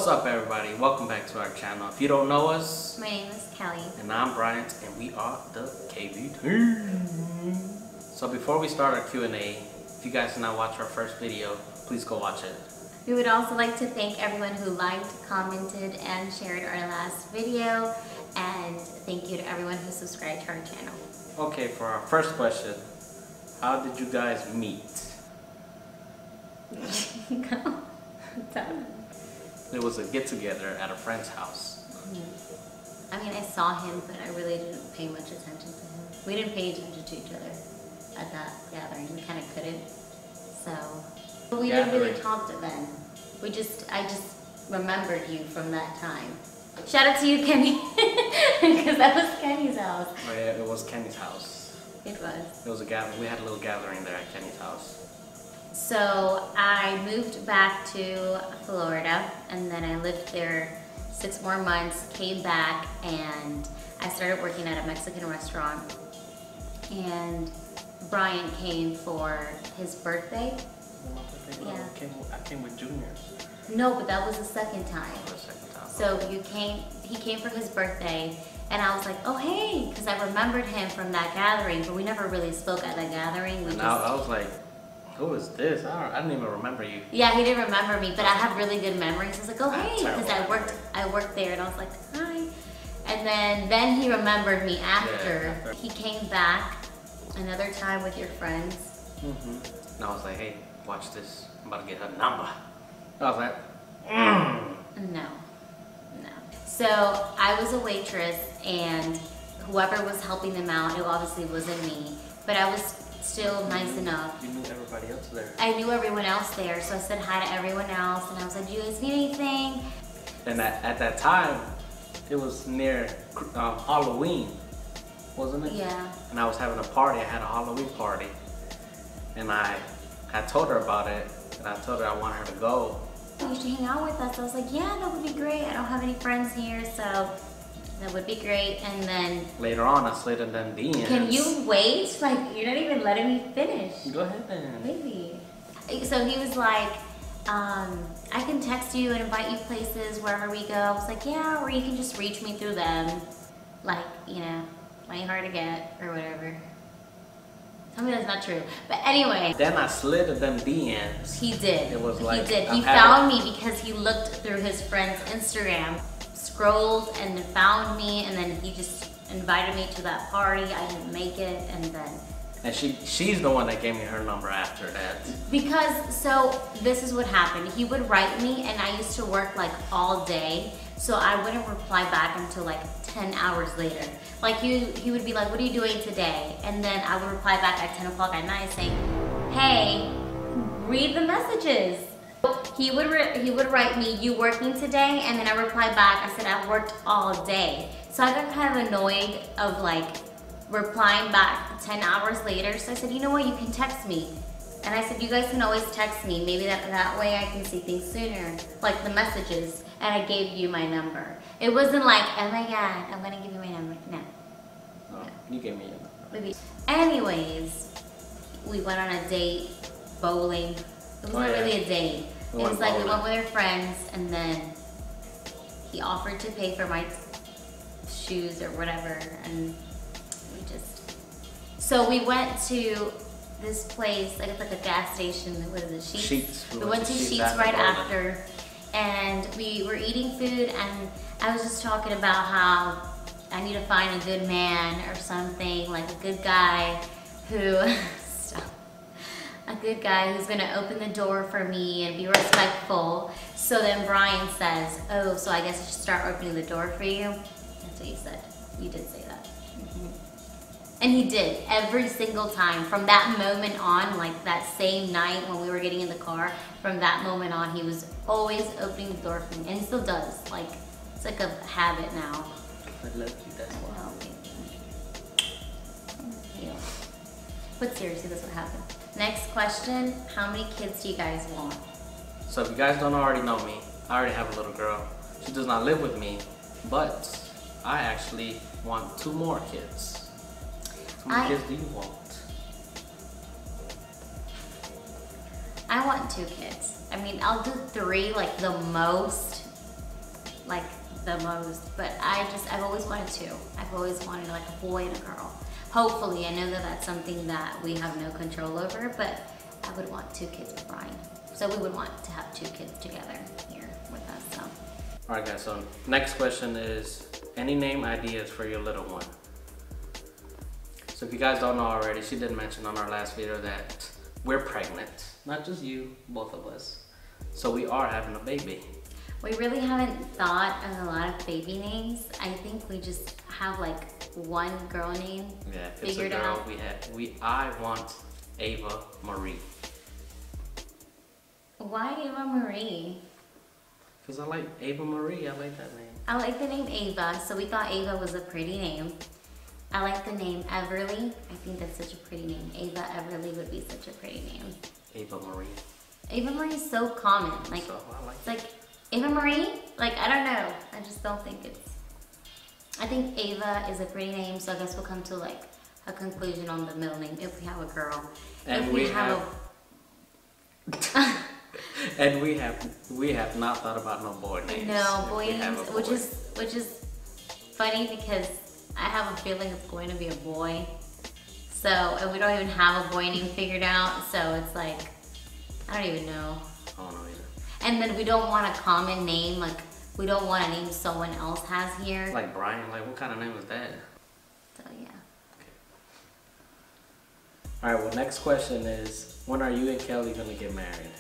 What's up, everybody? Welcome back to our channel. If you don't know us, my name is Kelly. And I'm Bryant, and we are the KB team. So before we start our Q&A, if you guys did not watch our first video, please go watch it. We would also like to thank everyone who liked, commented, and shared our last video. And thank you to everyone who subscribed to our channel. Okay, for our first question, how did you guys meet? Go. It was a get-together at a friend's house. I mean, I saw him, but I really didn't pay much attention to him. We didn't pay attention to each other at that gathering. We kind of couldn't. So, but we didn't really talk to then. I just remembered you from that time. Shout out to you, Kenny, because that was Kenny's house. Oh yeah, it was Kenny's house. It was. It was a gathering. We had a little gathering there at Kenny's house. So I moved back to Florida, and then I lived there 6 more months, came back, and I started working at a Mexican restaurant. And Bryant came for his birthday. Yeah. I came with juniors. No, but that was the second time. Oh, the second time. So he came for his birthday, and I was like, oh hey, because I remembered him from that gathering, but we never really spoke at that gathering. I was like, who is this? I didn't even remember you. Yeah, he didn't remember me, but I have really good memories. I was like, oh hey, because I worked there, and I was like, hi. And then he remembered me after. Yeah, He came back another time with your friends. And I was like, hey, watch this. I'm about to get her number. I was like, No. So I was a waitress, and whoever was helping them out, it obviously wasn't me, but I was still nice enough. You knew everybody else there. I knew everyone else there, so I said hi to everyone else, and I was like, do you guys need anything? And at that time, it was near Halloween, wasn't it? Yeah. And I was having a party. I had a Halloween party, and I told her about it, and I told her I want her to go. You should hang out with us. I was like, yeah, that would be great. I don't have any friends here, so that would be great. And then later on, I slid in them DMs. Can you wait? Like, you're not even letting me finish. Go ahead then. Maybe. So he was like, I can text you and invite you places wherever we go. I was like, yeah, or you can just reach me through them. Like, you know, ain't hard to get or whatever. Tell me that's not true. But anyway. Then I slid in them DMs. He did. It was like, he did. He found me because he looked through his friend's Instagram, scrolled and found me, and then he just invited me to that party. I didn't make it, and then. And she's the one that gave me her number after that. Because, so this is what happened. He would write me, and I used to work like all day, so I wouldn't reply back until like 10 hours later. Like he would be like, what are you doing today? And then I would reply back at 10 o'clock at night saying, hey, read the messages. He would write me, you working today? And then I replied back, I said, I've worked all day. So I got kind of annoyed of like replying back 10 hours later. So I said, you know what, you can text me. And I said, you guys can always text me. Maybe that way I can see things sooner, like the messages. And I gave you my number. It wasn't like, oh my God, I'm gonna give you my number. No. Oh, you gave me your number. Maybe. Anyways, we went on a date, bowling. It wasn't really a date. It was like we went with our friends, and then he offered to pay for my shoes or whatever, and we just. So we went to this place, like it's like a gas station. What is it? Sheets. We went to Sheets right after, and we were eating food, and I was just talking about how I need to find a good man or something, like a good guy who's gonna open the door for me and be respectful. So then Brian says, oh, so I guess I should start opening the door for you? That's what you said. You did say that. And he did, every single time. From that moment on, like that same night when we were getting in the car, from that moment on, he was always opening the door for me. And he still does. Like, it's like a habit now. I love you, that's why. Oh, thank you. But seriously, that's what happened. Next question, how many kids do you guys want? So if you guys don't already know me, I already have a little girl. She does not live with me, but I actually want 2 more kids. How many kids do you want? I want 2 kids. I mean, I'll do 3, like the most, like the most, but I've always wanted two. I've always wanted like a boy and a girl. Hopefully, I know that that's something that we have no control over, but I would want 2 kids with Brian. So we would want to have 2 kids together here with us, so. All right, guys, so next question is, any name ideas for your little one? So if you guys don't know already, she did mention on our last video that we're pregnant. Not just you, both of us. So we are having a baby. We really haven't thought of a lot of baby names. I think we just have like one girl name figured out. I want Ava Marie. Why Ava Marie? Because I like Ava Marie, I like that name. I like the name Ava, so we thought Ava was a pretty name. I like the name Everly. I think that's such a pretty name. Ava Everly would be such a pretty name. Ava Marie. Ava Marie is so common. Like, so I like it's like Ava Marie? Like, I don't know. I just don't think it's... I think Ava is a pretty name, so I guess we'll come to like a conclusion on the middle name if we have a girl. And if we have and we have not thought about no boy names. No, boy names, which is funny because I have a feeling it's going to be a boy. So, and we don't even have a boy name figured out, so it's like, I don't even know. I don't know either. And then we don't want a common name, like we don't want a name someone else has here. Like Bryant, like what kind of name is that? So yeah. Okay. Alright, well next question is, when are you and Kelly gonna get married?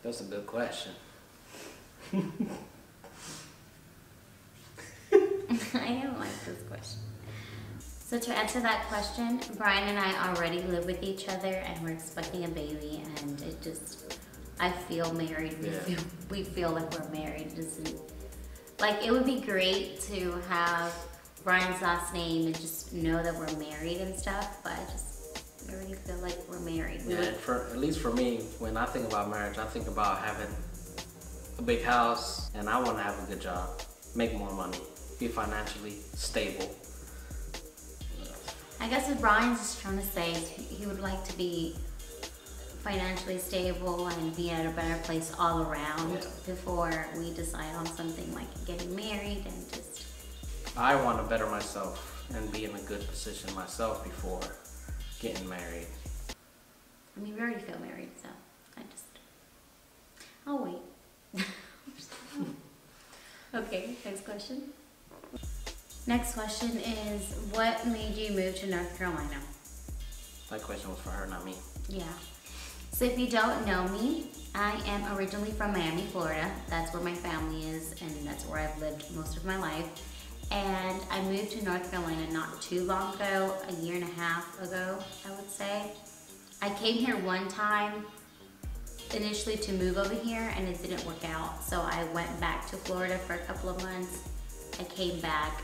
That's a good question. I don't like this question. So to answer that question, Brian and I already live with each other and we're expecting a baby, and it just, I feel married. We feel like we're married. It doesn't, like, it would be great to have Brian's last name and just know that we're married and stuff, but I already feel like we're married. At least for me, when I think about marriage, I think about having a big house, and I want to have a good job, make more money, be financially stable. I guess what Brian's just trying to say is he would like to be financially stable and be at a better place all around before we decide on something like getting married and just... I want to better myself and be in a good position myself before getting married. I mean, we already feel married, so I'll wait. Okay, next question. Next question is, what made you move to North Carolina? That question was for her, not me. Yeah. So if you don't know me, I am originally from Miami, Florida. That's where my family is, and that's where I've lived most of my life. And I moved to North Carolina not too long ago, a year and a half ago, I would say. I came here one time initially to move over here, and it didn't work out. So I went back to Florida for a couple of months. I came back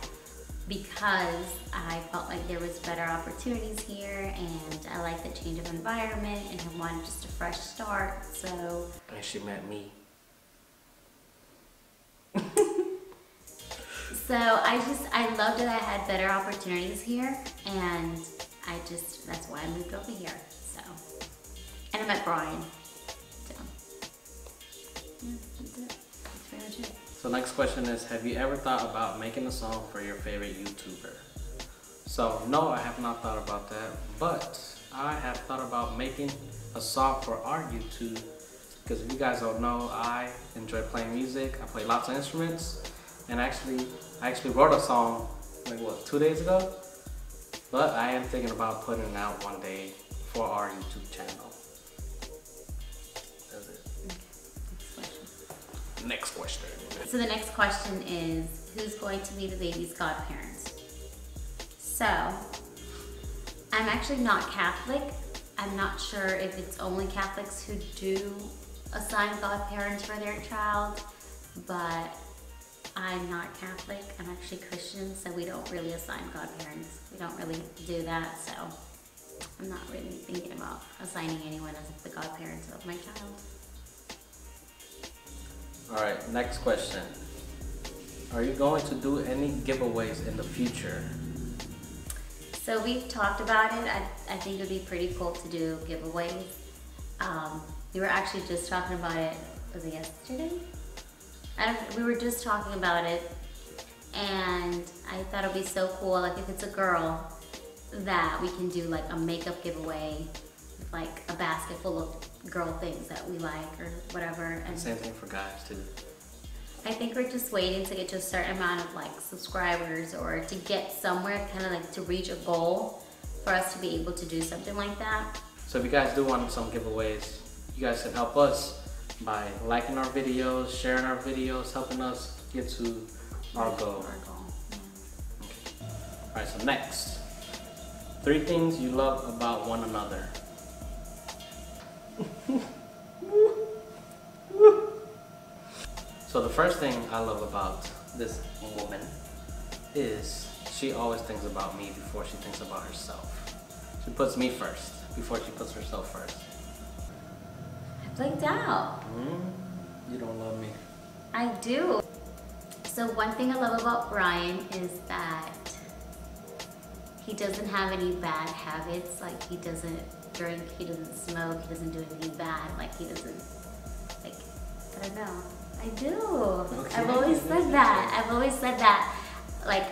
because I felt like there was better opportunities here, and I like the change of environment, and I wanted just a fresh start, so. And she met me. So I loved that I had better opportunities here, and that's why I moved over here, so. And I met Brian, so. Yeah, that's it. That's pretty much it. So next question is, have you ever thought about making a song for your favorite YouTuber? So no, I have not thought about that, but I have thought about making a song for our YouTube, because if you guys don't know, I enjoy playing music. I play lots of instruments, and I actually wrote a song like 2 days ago, but I am thinking about putting it out one day for our YouTube channel. That's it. Next question. So the next question is, who's going to be the baby's godparents? So, I'm actually not Catholic. I'm not sure if it's only Catholics who do assign godparents for their child, but I'm not Catholic. I'm actually Christian, so we don't really assign godparents. We don't really do that, so I'm not really thinking about assigning anyone as the godparents of my child. Alright, next question. Are you going to do any giveaways in the future? So we've talked about it. I think it would be pretty cool to do giveaways. We were actually just talking about it was it yesterday? We were just talking about it, and I thought it'd be so cool, like if it's a girl, that we can do like a makeup giveaway, with like a basket full of girl things that we like or whatever. And same thing for guys too. I think we're just waiting to get to a certain amount of like subscribers, or to get somewhere, kind of like to reach a goal for us to be able to do something like that. So if you guys do want some giveaways, you guys can help us by liking our videos, sharing our videos, helping us get to our goal. Yeah. Okay. All right, so next, 3 things you love about one another. So the first thing I love about this woman is she always thinks about me before she thinks about herself. She puts me first before she puts herself first. I blanked out. You don't love me. I do. So one thing I love about Bryant is that he doesn't have any bad habits. Like he doesn't drink, he doesn't smoke, he doesn't do anything bad. Like he doesn't, like, I don't know. I do. Okay. I've always said that. I've always said that. Like,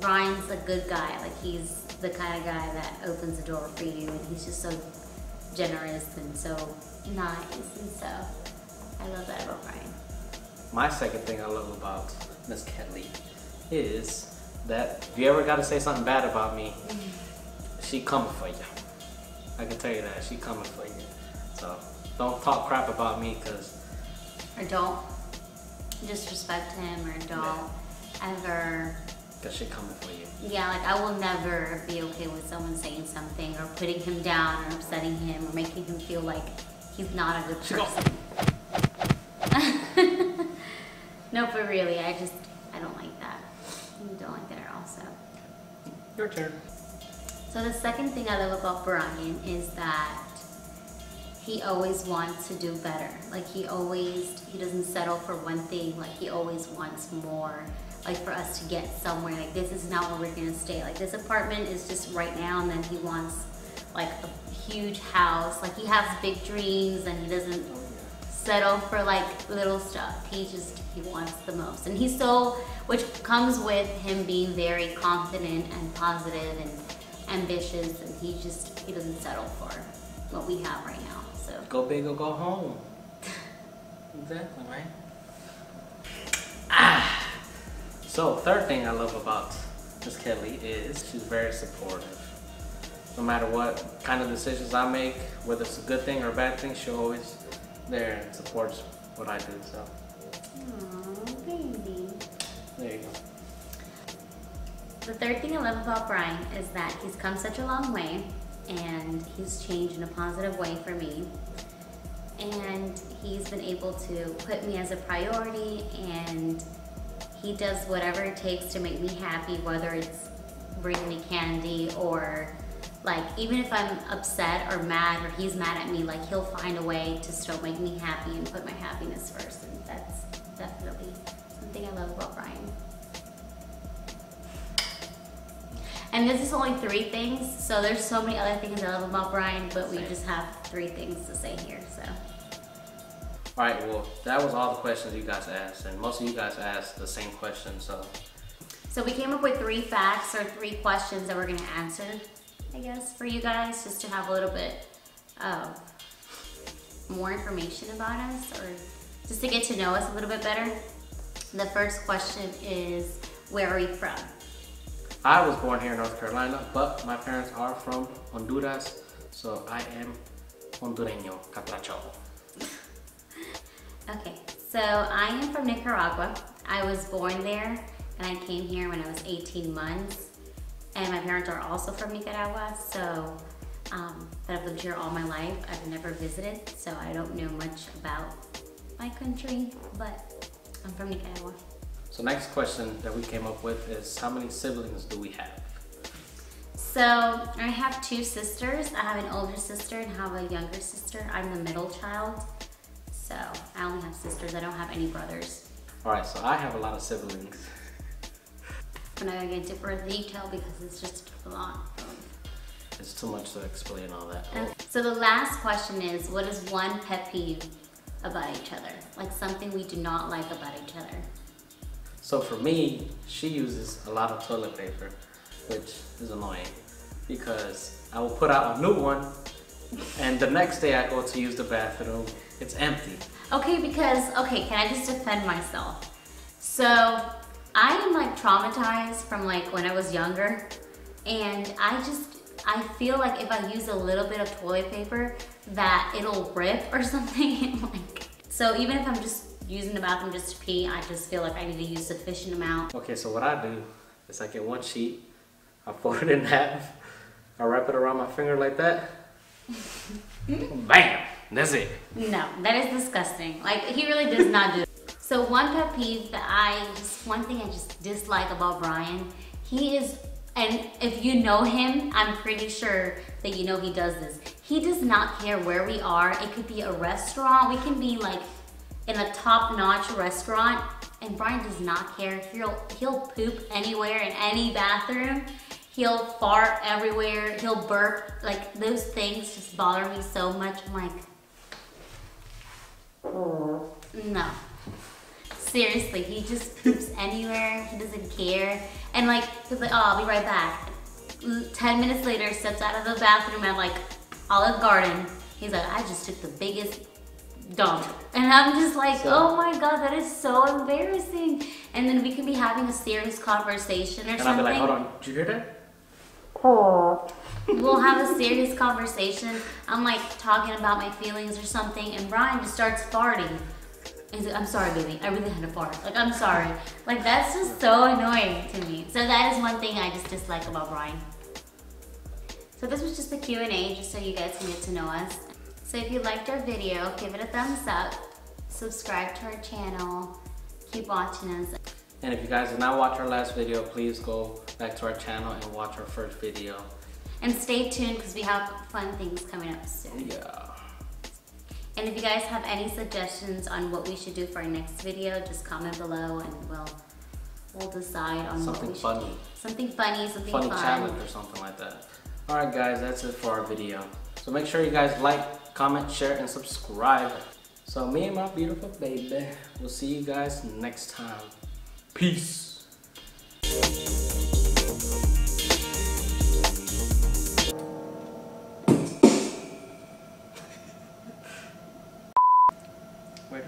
Ryan's a good guy. Like, he's the kind of guy that opens the door for you, and he's just so generous and so nice, and so I love that about Ryan. My second thing I love about Miss Kelly is that if you ever got to say something bad about me, she coming for you. I can tell you that. She coming for you. So don't talk crap about me, because Or don't disrespect him, or don't ever. Because she coming for you. Yeah, like I will never be okay with someone saying something or putting him down or upsetting him or making him feel like he's not a good person. No, but really, I don't like that. I don't like that at all, so. Your turn. So the second thing I love about Brian is that he always wants to do better. Like he doesn't settle for one thing. Like he always wants more. Like for us to get somewhere. Like this is not where we're gonna stay. Like this apartment is just right now, and then he wants like a huge house. Like he has big dreams, and he doesn't settle for like little stuff. He wants the most. And he's so, which comes with him being very confident and positive and ambitious, and he doesn't settle for what we have right now. So go big or go home. Exactly, right? So third thing I love about Miss Kelly is she's very supportive. No matter what kind of decisions I make, whether it's a good thing or a bad thing, she's always there and supports what I do. So. Aww, baby. There you go. The third thing I love about Brian is that he's come such a long way, and he's changed in a positive way for me. And he's been able to put me as a priority, and he does whatever it takes to make me happy, whether it's bringing me candy or like even if I'm upset or mad or he's mad at me, like he'll find a way to still make me happy and put my happiness first. And that's definitely something I love about Brian. And this is only 3 things, so there's so many other things I love about Brian, but we just have 3 things to say here, so. All right, well, that was all the questions you guys asked, and most of you guys asked the same question, so. So we came up with 3 facts or 3 questions that we're gonna answer, I guess, for you guys, just to have a little bit of more information about us, or just to get to know us a little bit better. The first question is, where are we from? I was born here in North Carolina, but my parents are from Honduras, so I am Hondureño, Catracho. Okay, so I am from Nicaragua. I was born there, and I came here when I was 18 months. And my parents are also from Nicaragua, so but I've lived here all my life. I've never visited, so I don't know much about my country, but I'm from Nicaragua. So next question that we came up with is, how many siblings do we have? So I have 2 sisters. I have an older sister and have a younger sister. I'm the middle child, so I only have sisters. I don't have any brothers. All right, so I have a lot of siblings. I'm not gonna get into further detail because it's just a lot. It's too much to explain all that. Okay. So the last question is, what is one pet peeve about each other. Like something we do not like about each other. So for me, she uses a lot of toilet paper, which is annoying because I will put out a new one and the next day I go to use the bathroom, it's empty. Okay, can I just defend myself? So I am like traumatized from like when I was younger, and I feel like if I use a little bit of toilet paper that it'll rip or something. Like, so even if I'm just using the bathroom just to pee, I just feel like I need to use sufficient amount. Okay, so what I do is I get one sheet, I fold it in half, I wrap it around my finger like that, bam, that's it. No, that is disgusting. Like, he really does not do it. So one pet peeve that one thing I just dislike about Brian, he is, and if you know him, I'm pretty sure that you know he does this. He does not care where we are. It could be a restaurant. We can be like in a top-notch restaurant, and Brian does not care. He'll poop anywhere in any bathroom. He'll fart everywhere. He'll burp. Like, those things just bother me so much. I'm like, no. Seriously, he just poops anywhere. He doesn't care. And like, he's like, oh, I'll be right back. 10 minutes later, steps out of the bathroom at like Olive Garden. He's like, I just took the biggest dump. And I'm just like, oh my God, that is so embarrassing. And then we can be having a serious conversation or something. And I'll be like, hold on, did you hear that? We'll have a serious conversation. I'm like talking about my feelings or something, and Brian just starts farting. He's like, I'm sorry, baby, I really had to fart. Like, I'm sorry. Like, that's just so annoying to me. So that is one thing I just dislike about Brian. So this was just a Q&A, just so you guys can get to know us. So if you liked our video, give it a thumbs up, subscribe to our channel, keep watching us. And if you guys did not watch our last video, please go back to our channel and watch our first video. And stay tuned because we have fun things coming up soon. Yeah. And if you guys have any suggestions on what we should do for our next video, just comment below and we'll decide on something what we funny. should do. Something funny, something funny fun. challenge or something like that. Alright guys, that's it for our video. So make sure you guys like, comment, share, and subscribe. So me and my beautiful baby, we'll see you guys next time. Peace. Where?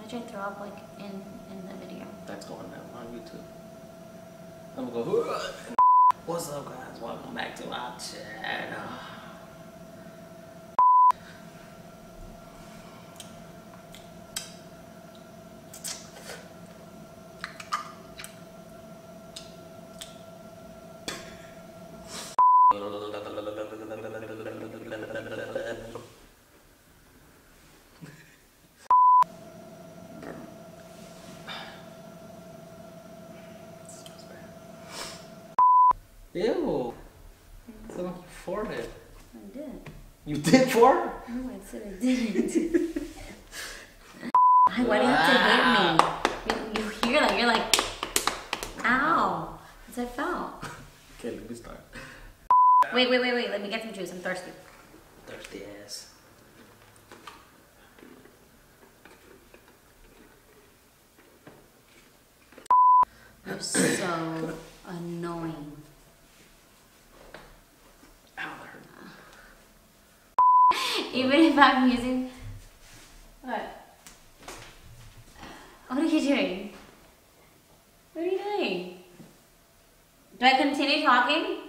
Did I throw up like in the video? That's going out on YouTube. I'm gonna go. What's up, guys? Welcome back to our channel. Ew. It's like you farted. I did. You did fart? No, I said I didn't. Why do you have to hit me? You hear that? You're like, ow. That's what I felt. Okay, let me start. Wait. Let me get some juice. I'm thirsty. Thirsty ass. You're so annoying. Ow, that hurt. Even if I'm using... What? What are you doing? What are you doing? Do I continue talking?